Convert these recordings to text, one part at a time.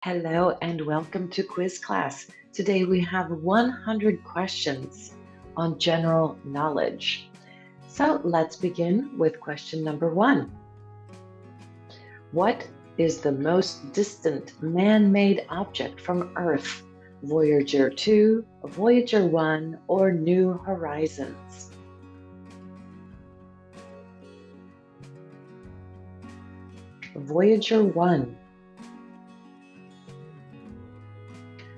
Hello and welcome to quiz class. Today we have 100 questions on general knowledge. So let's begin with question number 1. What is the most distant man-made object from Earth? Voyager 2, Voyager 1, or New Horizons? Voyager 1.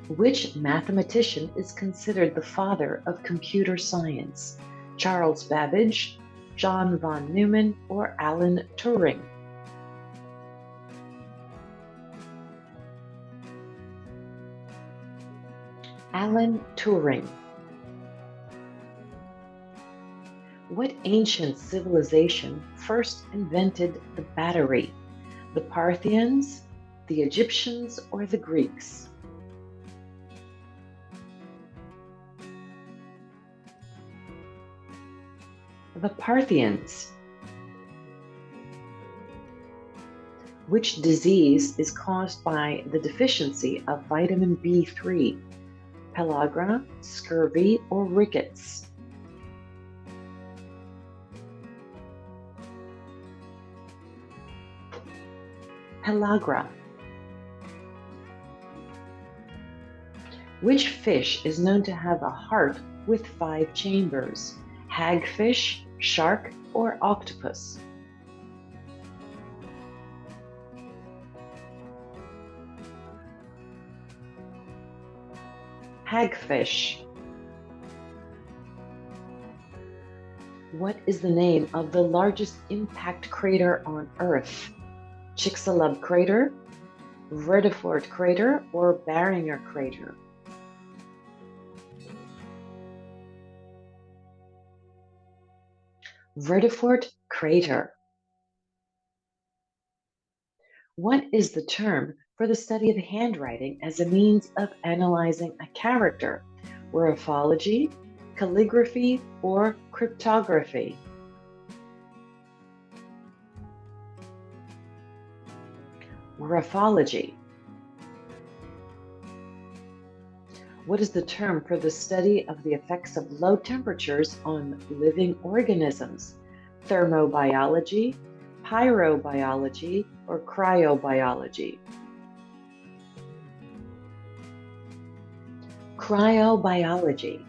Which mathematician is considered the father of computer science? Charles Babbage, John von Neumann, or Alan Turing? Alan Turing. What ancient civilization first invented the battery? The Parthians, the Egyptians, or the Greeks? The Parthians. Which disease is caused by the deficiency of vitamin B3? Pellagra, scurvy, or rickets? Pellagra. Which fish is known to have a heart with 5 chambers? Hagfish, shark, or octopus? Hagfish. What is the name of the largest impact crater on Earth? Chicxulub crater, Vredefort crater, or Barringer crater? Vredefort crater. What is the term for the study of handwriting as a means of analyzing a character? Graphology, calligraphy, or cryptography? Graphology. What is the term for the study of the effects of low temperatures on living organisms? Thermobiology, pyrobiology, or cryobiology? Cryobiology.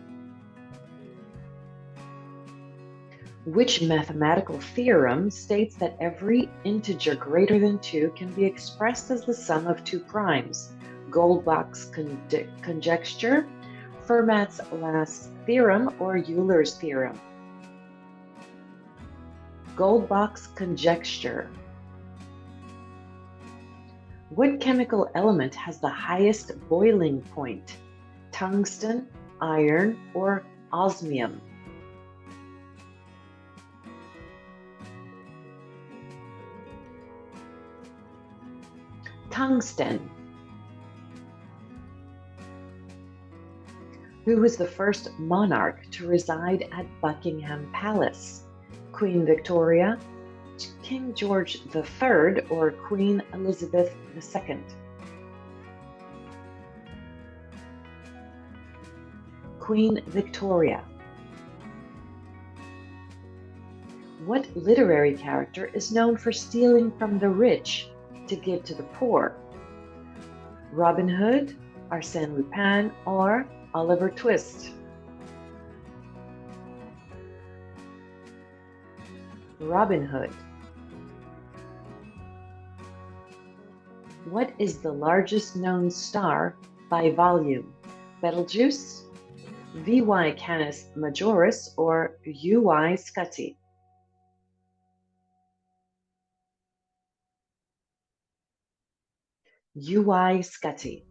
Which mathematical theorem states that every integer greater than 2 can be expressed as the sum of 2 primes? Goldbach's conjecture, Fermat's last theorem, or Euler's theorem? Goldbach's conjecture. What chemical element has the highest boiling point? Tungsten, iron, or osmium? Tungsten. Who was the first monarch to reside at Buckingham Palace? Queen Victoria, King George III, or Queen Elizabeth II? Queen Victoria. What literary character is known for stealing from the rich to give to the poor? Robin Hood, Arsène Lupin, or Oliver Twist? Robin Hood. What is the largest known star by volume? Betelgeuse, VY Canis Majoris, or UY Scuti? UY Scuti.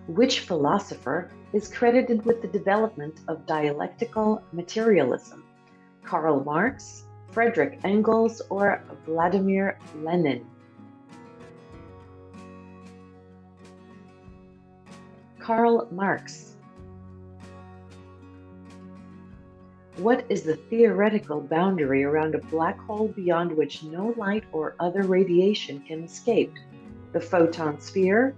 Which philosopher is credited with the development of dialectical materialism? Karl Marx, Friedrich Engels, or Vladimir Lenin? Karl Marx. What is the theoretical boundary around a black hole beyond which no light or other radiation can escape? The photon sphere,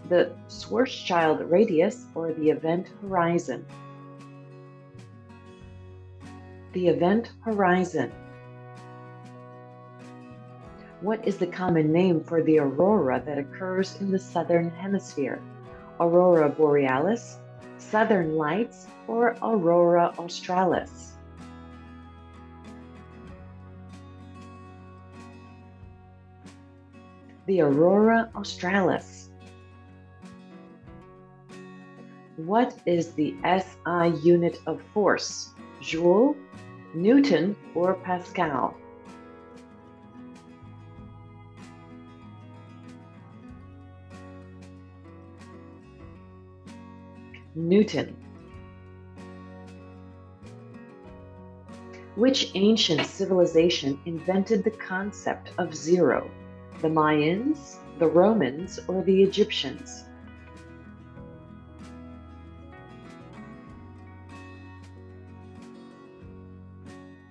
the Schwarzschild radius, or the event horizon? The event horizon. What is the common name for the aurora that occurs in the southern hemisphere? Aurora borealis, southern lights, or aurora australis? The aurora australis. What is the SI unit of force? Joule, Newton, or Pascal? Newton. Which ancient civilization invented the concept of zero? The Mayans, the Romans, or the Egyptians?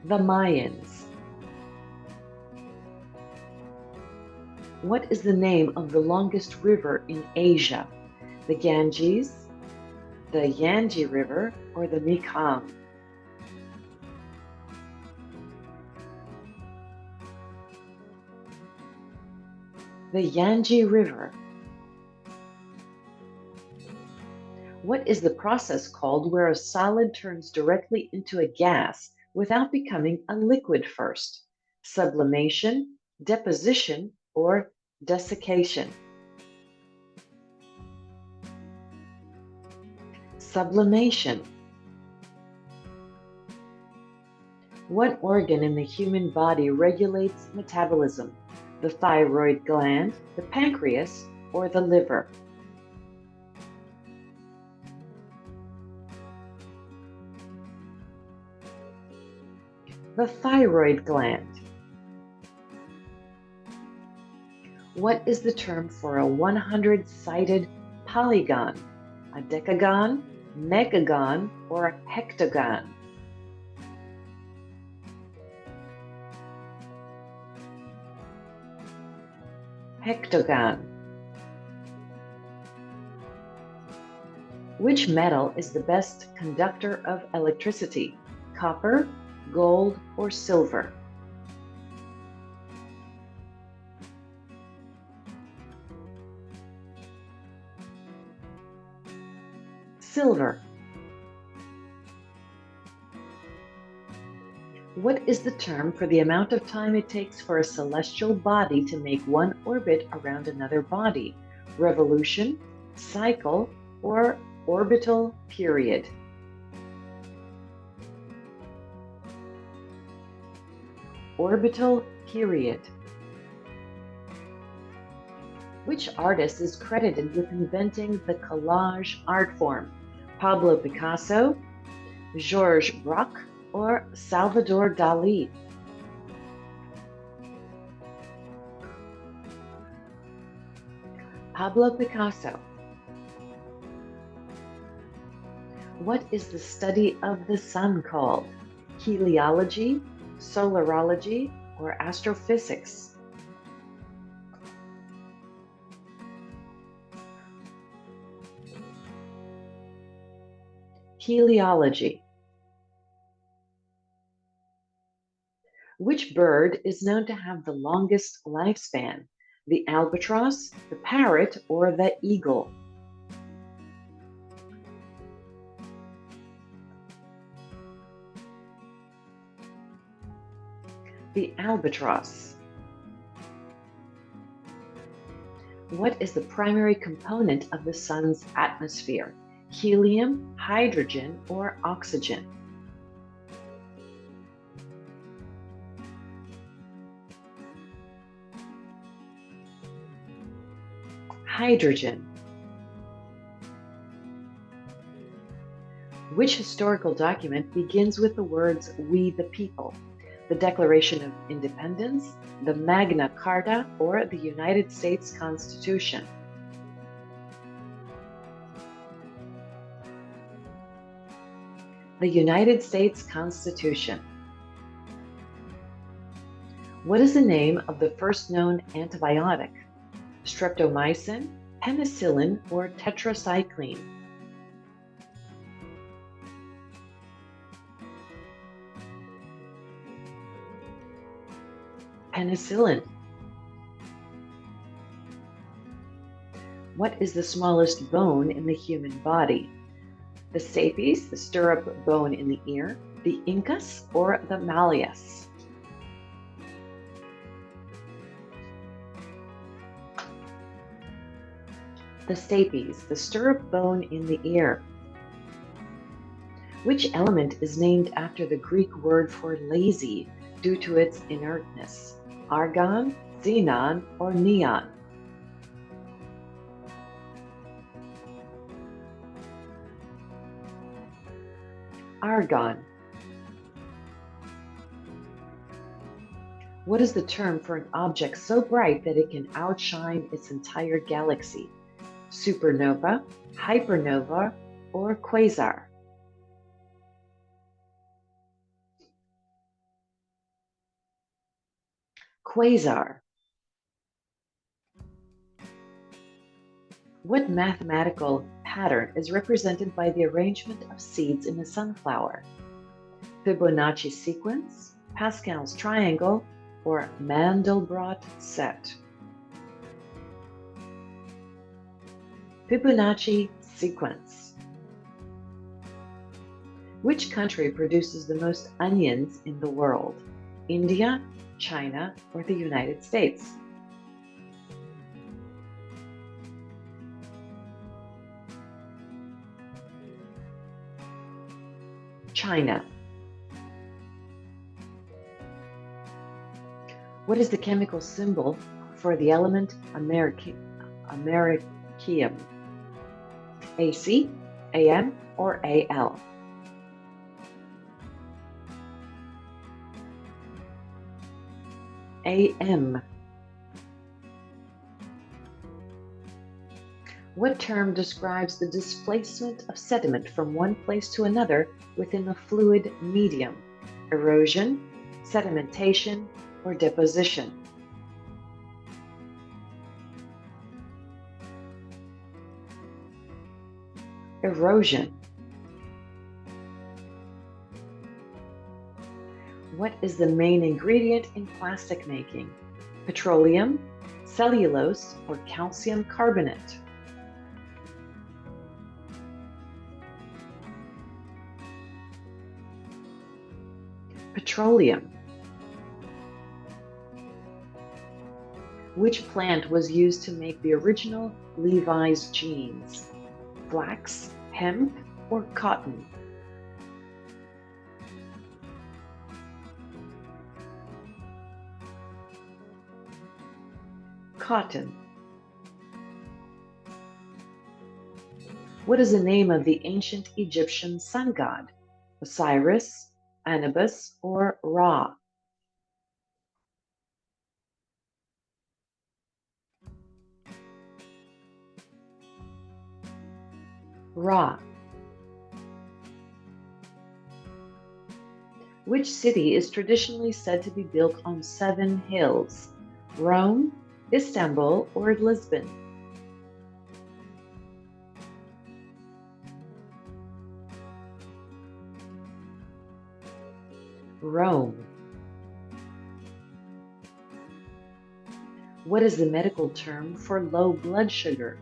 The Mayans. What is the name of the longest river in Asia? The Ganges, the Yangtze River, or the Mekong? The Yangtze River. What is the process called where a solid turns directly into a gas without becoming a liquid first? Sublimation, deposition, or desiccation? Sublimation. What organ in the human body regulates metabolism? The thyroid gland, the pancreas, or the liver? The thyroid gland. What is the term for a 100-sided polygon? A decagon, megagon, or a hectagon? Hectagon. Which metal is the best conductor of electricity? Copper, gold, or silver? Silver. What is the term for the amount of time it takes for a celestial body to make one orbit around another body? Revolution, cycle, or orbital period? Orbital period. Which artist is credited with inventing the collage art form? Pablo Picasso, Georges Braque, or Salvador Dali? Pablo Picasso. What is the study of the sun called? Heliology, solarology, or astrophysics? Heliology. Which bird is known to have the longest lifespan? The albatross, the parrot, or the eagle? The albatross. What is the primary component of the sun's atmosphere? Helium, hydrogen, or oxygen? Hydrogen. Which historical document begins with the words, "We the people"? The Declaration of Independence, the Magna Carta, or the United States Constitution? The United States Constitution. What is the name of the first known antibiotic? Streptomycin, penicillin, or tetracycline? Penicillin. What is the smallest bone in the human body? The stapes, the stirrup bone in the ear, the incus, or the malleus? The stapes, the stirrup bone in the ear. Which element is named after the Greek word for lazy due to its inertness? Argon, xenon, or neon? Argon. What is the term for an object so bright that it can outshine its entire galaxy? Supernova, hypernova, or quasar? Quasar. What mathematical pattern is represented by the arrangement of seeds in a sunflower? Fibonacci sequence, Pascal's triangle, or Mandelbrot set? Fibonacci sequence. Which country produces the most onions in the world? India, China, or the United States? China. What is the chemical symbol for the element americium? AC, AM, or AL? AM. What term describes the displacement of sediment from one place to another within a fluid medium? Erosion, sedimentation, or deposition? Erosion. What is the main ingredient in plastic making? Petroleum, cellulose, or calcium carbonate? Petroleum. Which plant was used to make the original Levi's jeans? Flax, hemp, or cotton? Cotton. What is the name of the ancient Egyptian sun god? Osiris, Anubis, or Ra? Ra. Which city is traditionally said to be built on 7 hills? Rome, Istanbul, or Lisbon? Rome. What is the medical term for low blood sugar?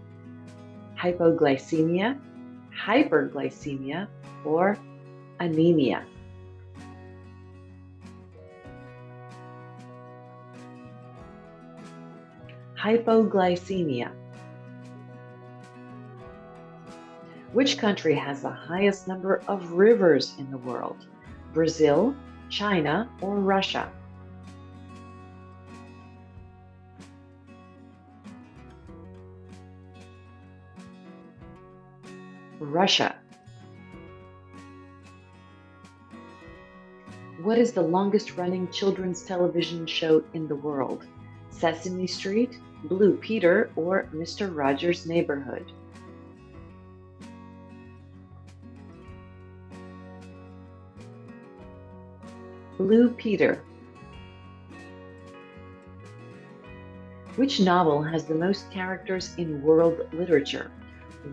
Hypoglycemia, hyperglycemia, or anemia? Hypoglycemia. Which country has the highest number of rivers in the world? Brazil, China, or Russia? Russia. What is the longest running children's television show in the world? Sesame Street, Blue Peter, or Mr. Rogers' Neighborhood? Blue Peter. Which novel has the most characters in world literature?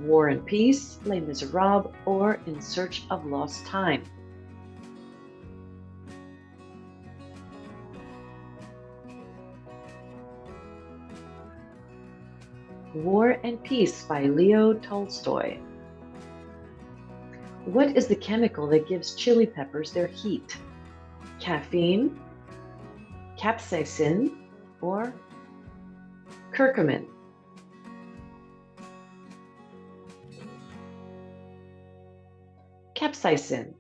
War and Peace, Les Miserables, or In Search of Lost Time? War and Peace by Leo Tolstoy. What is the chemical that gives chili peppers their heat? Caffeine, capsaicin, or curcumin? Capsaicin.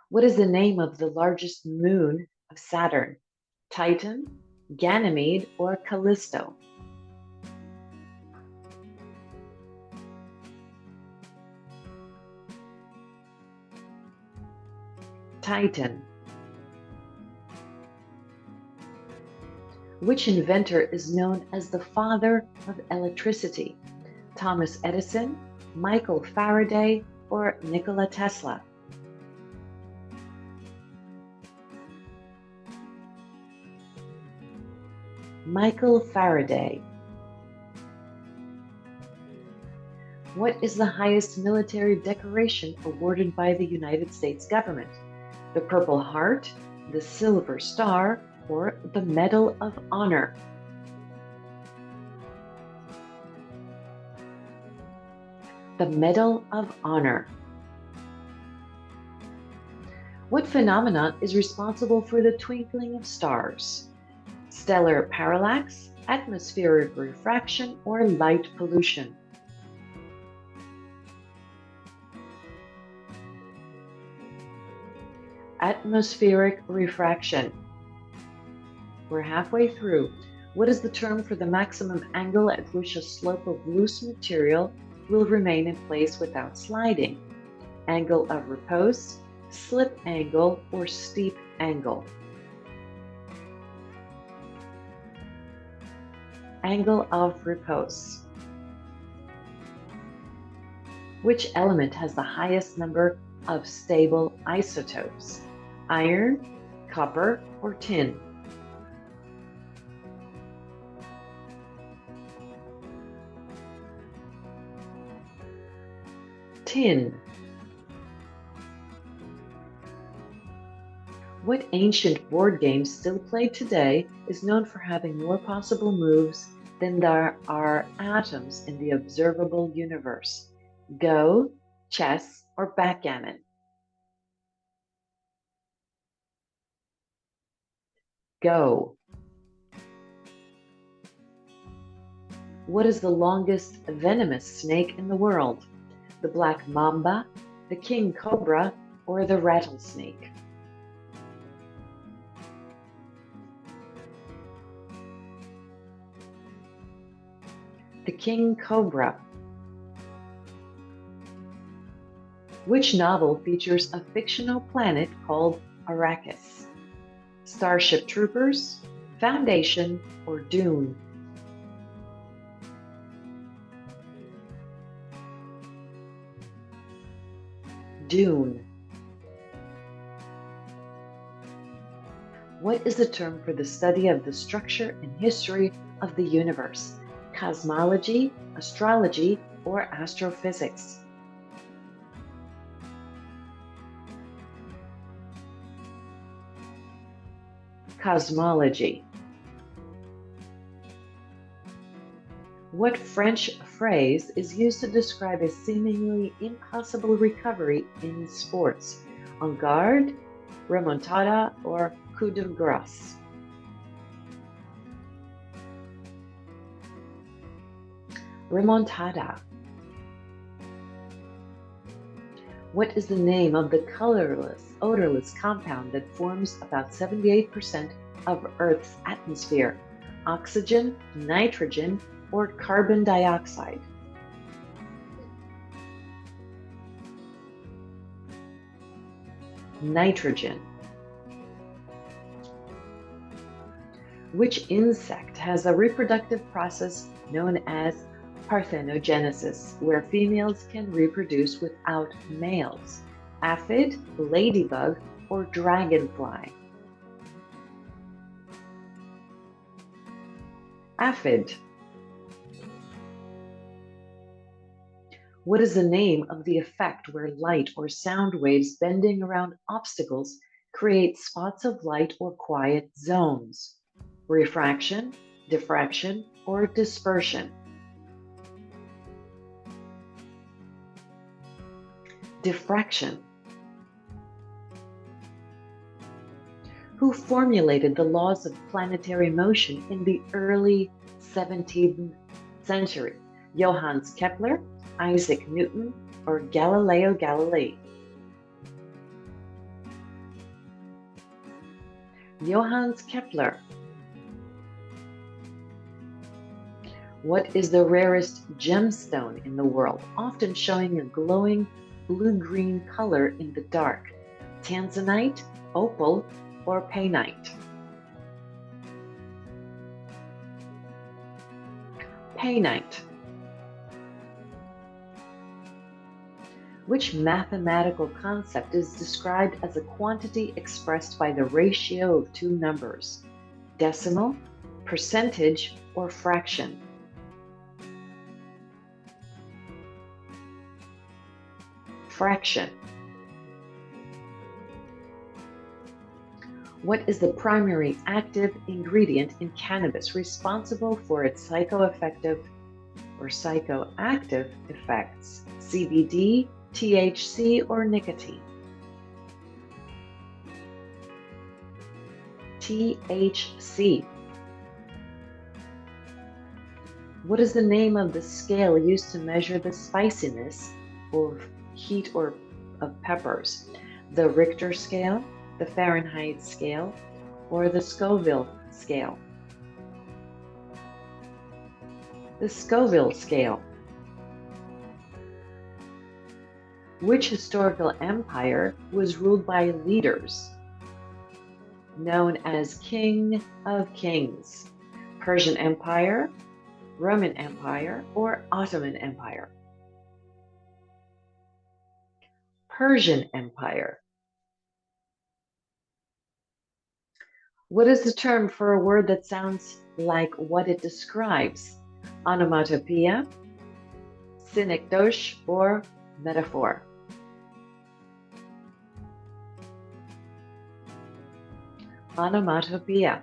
What is the name of the largest moon of Saturn? Titan, Ganymede, or Callisto? Titan. Which inventor is known as the father of electricity? Thomas Edison, Michael Faraday, or Nikola Tesla? Michael Faraday. What is the highest military decoration awarded by the United States government? The Purple Heart, the Silver Star, or the Medal of Honor? The Medal of Honor. What phenomenon is responsible for the twinkling of stars? Stellar parallax, atmospheric refraction, or light pollution? Atmospheric refraction. We're halfway through. What is the term for the maximum angle at which a slope of loose material will remain in place without sliding? Angle of repose, slip angle, or steep angle? Angle of repose. Which element has the highest number of stable isotopes? Iron, copper, or tin? Tin. What ancient board game still played today is known for having more possible moves than there are atoms in the observable universe? Go, chess, or backgammon? Go. What is the longest venomous snake in the world? The black mamba, the king cobra, or the rattlesnake? The king cobra. Which novel features a fictional planet called Arrakis? Starship Troopers, Foundation, or Dune? Dune. What is the term for the study of the structure and history of the universe? Cosmology, astrology, or astrophysics? Cosmology. What French phrase is used to describe a seemingly impossible recovery in sports? En garde, remontada, or coup de grâce? Remontada. What is the name of the colorless, odorless compound that forms about 78% of Earth's atmosphere? Oxygen, nitrogen, or carbon dioxide? Nitrogen. Which insect has a reproductive process known as parthenogenesis, where females can reproduce without males? Aphid, ladybug, or dragonfly? Aphid. What is the name of the effect where light or sound waves bending around obstacles create spots of light or quiet zones? Refraction, diffraction, or dispersion? Diffraction. Who formulated the laws of planetary motion in the early 17th century? Johannes Kepler, Isaac Newton, or Galileo Galilei? Johannes Kepler. What is the rarest gemstone in the world, often showing a glowing blue-green color in the dark? Tanzanite, opal, or painite? Painite. Which mathematical concept is described as a quantity expressed by the ratio of two numbers? Decimal, percentage, or fraction? Fraction. What is the primary active ingredient in cannabis responsible for its psychoactive effects? CBD, THC, or nicotine? THC. What is the name of the scale used to measure the spiciness or heat or of peppers? The Richter scale, the Fahrenheit scale, or the Scoville scale? The Scoville scale. Which historical empire was ruled by leaders known as King of Kings? Persian Empire, Roman Empire, or Ottoman Empire? Persian Empire. What is the term for a word that sounds like what it describes? Onomatopoeia, synecdoche, or metaphor? Onomatopoeia.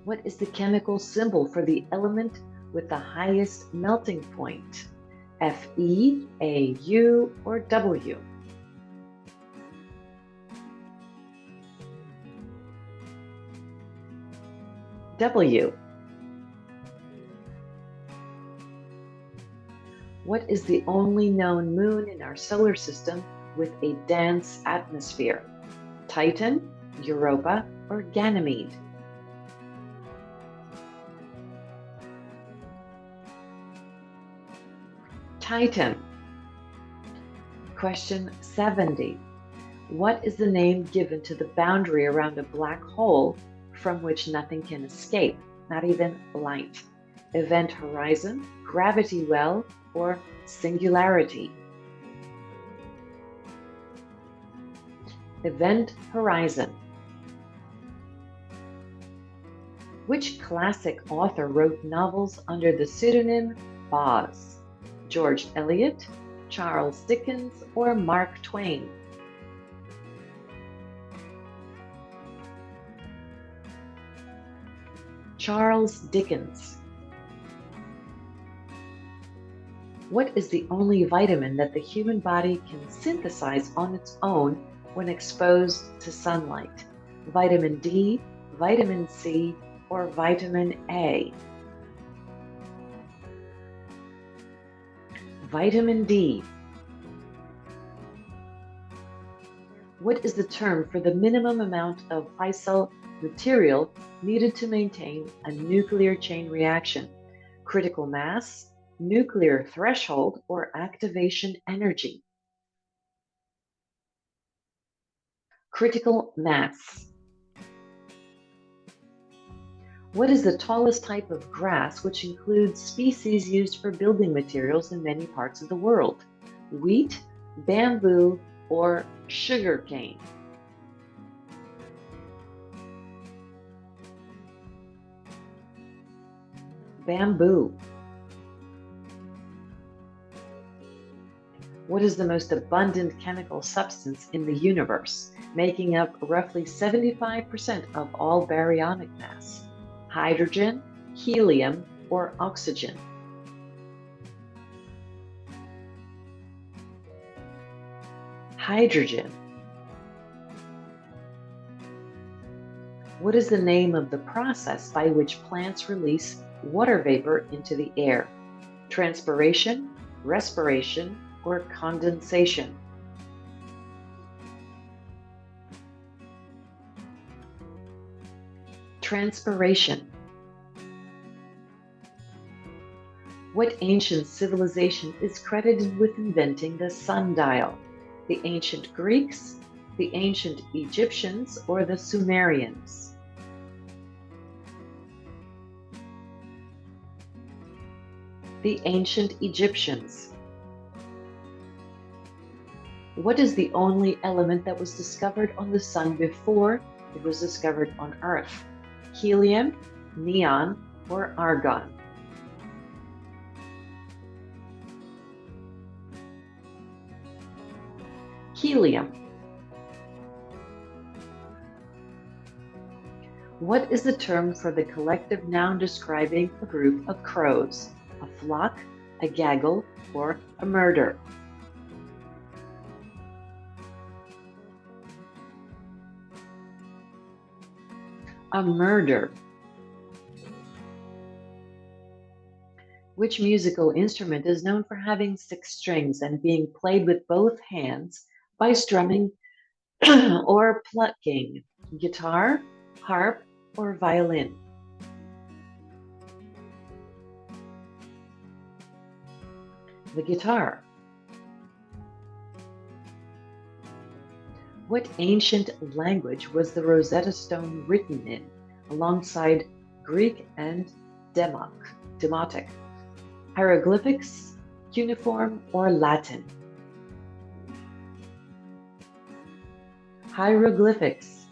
What is the chemical symbol for the element with the highest melting point? Fe, Au, or W? W. What is the only known moon in our solar system with a dense atmosphere? Titan, Europa, or Ganymede? Titan. Question 70. What is the name given to the boundary around a black hole from which nothing can escape, not even light? Event horizon, gravity well, or singularity? Event horizon. Which classic author wrote novels under the pseudonym Boz? George Eliot, Charles Dickens, or Mark Twain? Charles Dickens. What is the only vitamin that the human body can synthesize on its own when exposed to sunlight? Vitamin D, vitamin C, or vitamin A? Vitamin D. What is the term for the minimum amount of fissile material needed to maintain a nuclear chain reaction? Critical mass, nuclear threshold, or activation energy? Critical mass. What is the tallest type of grass which includes species used for building materials in many parts of the world? wheat, bamboo, or sugarcane? Bamboo. What is the most abundant chemical substance in the universe, making up roughly 75% of all baryonic mass? Hydrogen, helium, or oxygen? Hydrogen. What is the name of the process by which plants release water vapor into the air? Transpiration, respiration, or condensation? Transpiration. What ancient civilization is credited with inventing the sundial? The ancient Greeks, the ancient Egyptians, or the Sumerians? The ancient Egyptians. What is the only element that was discovered on the sun before it was discovered on Earth? Helium, neon, or argon? Helium. What is the term for the collective noun describing a group of crows? A flock, a gaggle, or a murder? A murder. Which musical instrument is known for having 6 strings and being played with both hands by strumming or plucking? Guitar, harp, or violin? The guitar. What ancient language was the Rosetta Stone written in, alongside Greek and Demotic? Hieroglyphics, cuneiform, or Latin? Hieroglyphics.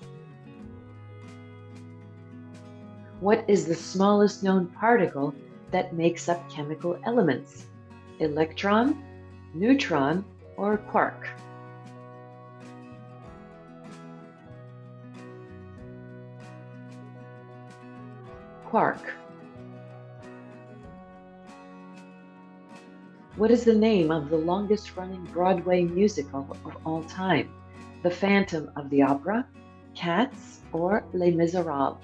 What is the smallest known particle that makes up chemical elements? Electron, neutron, or quark? Quark. What is the name of the longest running Broadway musical of all time? The Phantom of the Opera, Cats, or Les Miserables?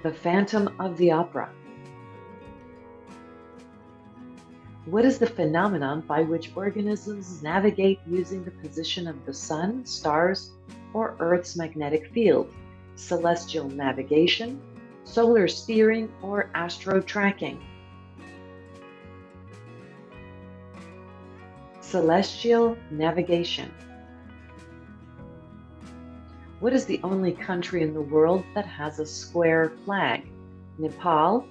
The Phantom of the Opera. What is the phenomenon by which organisms navigate using the position of the sun, stars, or Earth's magnetic field? Celestial navigation, solar steering, or astro tracking? Celestial navigation. What is the only country in the world that has a square flag? Nepal,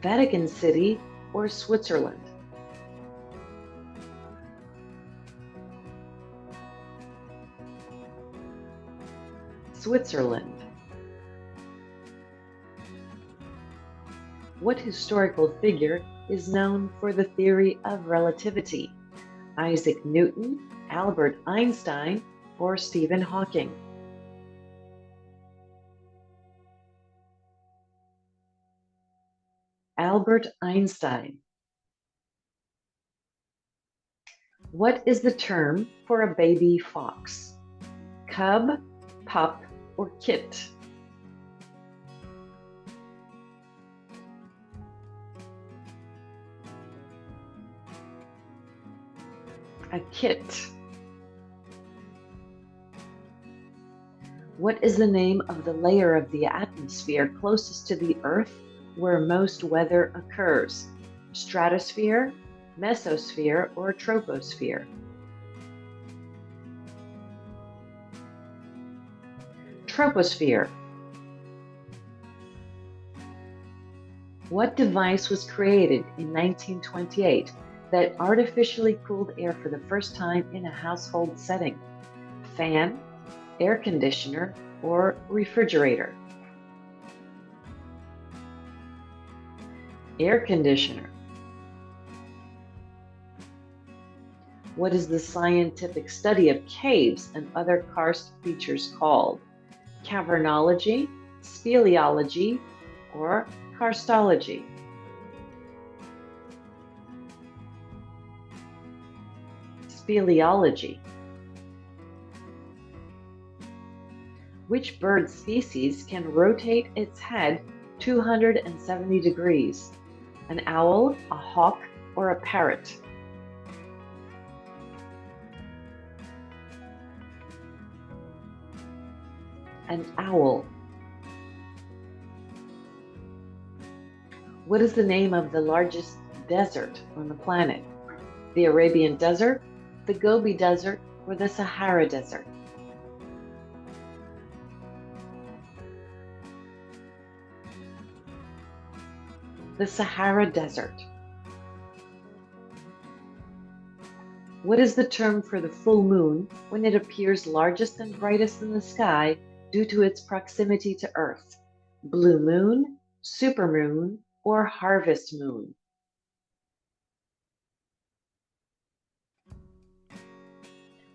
Vatican City, or Switzerland? Switzerland. What historical figure is known for the theory of relativity? Isaac Newton, Albert Einstein, or Stephen Hawking? Albert Einstein. What is the term for a baby fox? Cub, pup, or kit? A kit. What is the name of the layer of the atmosphere closest to the Earth where most weather occurs? Stratosphere, mesosphere, or troposphere? Troposphere. What device was created in 1928 that artificially cooled air for the first time in a household setting? Fan, air conditioner, or refrigerator? Air conditioner. What is the scientific study of caves and other karst features called? Cavernology, speleology, or karstology? Speleology. Which bird species can rotate its head 270 degrees? An owl, a hawk, or a parrot? An owl. What is the name of the largest desert on the planet? The Arabian Desert, the Gobi Desert, or the Sahara Desert? The Sahara Desert. What is the term for the full moon when it appears largest and brightest in the sky due to its proximity to Earth? Blue moon, supermoon, or harvest moon?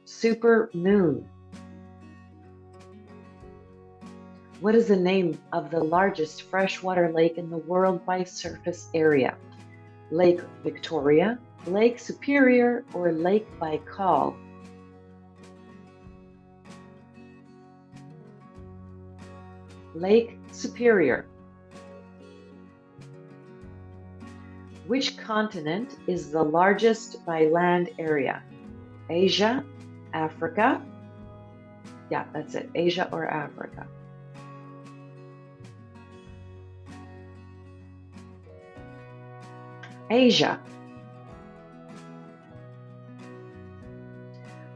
Supermoon. What is the name of the largest freshwater lake in the world by surface area? Lake Victoria, Lake Superior, or Lake Baikal? Lake Superior. Which continent is the largest by land area? Asia, Africa? Yeah, that's it. Asia or Africa? Asia.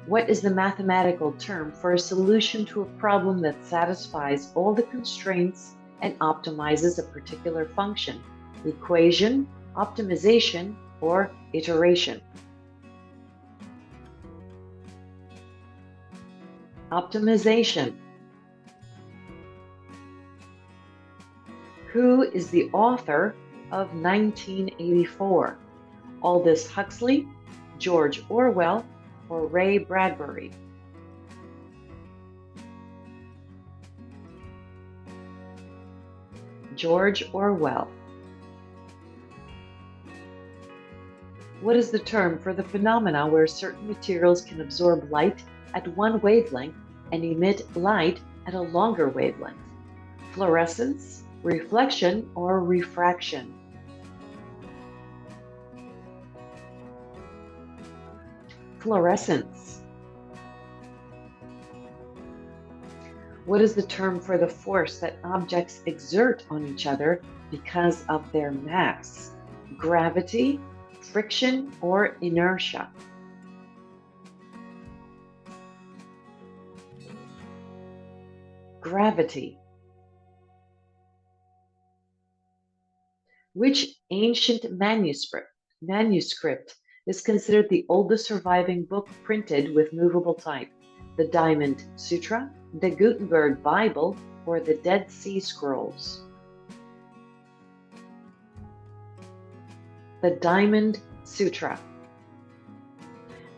What is the mathematical term for a solution to a problem that satisfies all the constraints and optimizes a particular function? Equation, optimization, or iteration? Optimization. Who is the author of 1984? Aldous Huxley, George Orwell, or Ray Bradbury? George Orwell. What is the term for the phenomena where certain materials can absorb light at one wavelength and emit light at a longer wavelength? Fluorescence, reflection, or refraction? Fluorescence. What is the term for the force that objects exert on each other because of their mass? Gravity, friction, or inertia? Gravity. Which ancient manuscript is considered the oldest surviving book printed with movable type? The Diamond Sutra, the Gutenberg Bible, or the Dead Sea Scrolls? The Diamond Sutra.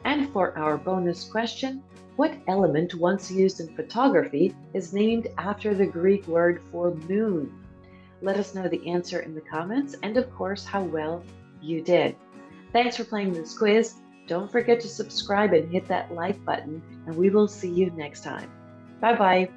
And for our bonus question, what element once used in photography is named after the Greek word for moon? Let us know the answer in the comments and, of course, how well you did. Thanks for playing this quiz. Don't forget to subscribe and hit that like button, and we will see you next time. Bye-bye.